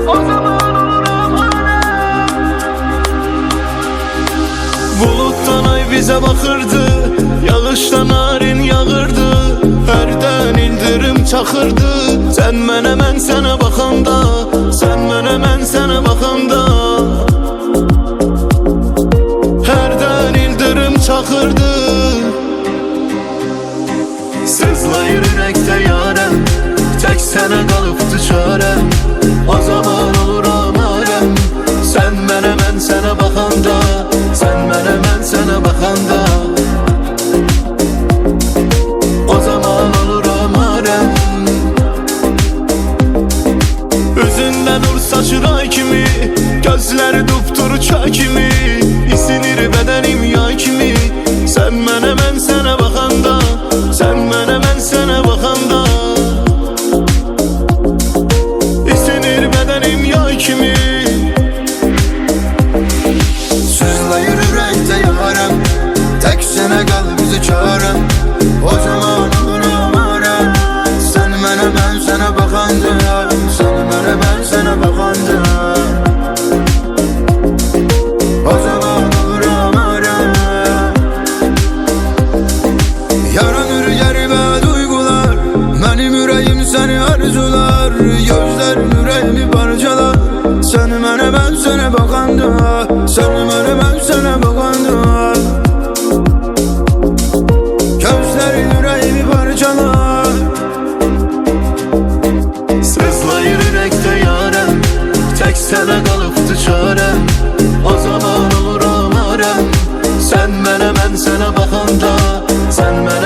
o zaman oluram alem. Bulutdan ay bize bakırdı, yağıştan narin yağırdı, herden ildirim çakırdı. Sen mənə, mən sənə baxanda, sen mənə, mən sənə baxanda, herden ildirim çakırdı. Sızlayır ürəkdə yarəm, tək sənə qalıbdı çarəm, o zaman oluram alem. Sen mənə, mən sənə baxanda, sen mənə, mən sənə baxanda, o zaman oluram alem. Üzündən nur saçır ay kimi, gözləri dupdur çay kimi, isinir bədənim yay kimi. Sen mənə, mən sənə baxanda, sen mənə, mən sənə baxanda, isinir bədənim yay kimi. Sızlayır ürəkdə yarəm, tək sənə qalbıcı çarəm, o zaman oluram alem. Sen mənə, mən sənə baxanda, sen mənə, mən sənə baxanda, o zaman oluram alem. Yaranır qəribə duygular, mənim ürəyim səni arzular, gözlərin ürəyimi parçalar. Sen mənə, mən sənə baxanda, sen mənə, mən sənə baxanda, gözlərin ürəyimi parçalar. Sızlayır ürəkdə yarəm, tək sənə qalıbdı çarəm, o zaman oluram alem. Sen mənə, mən sənə baxanda, sen mənə,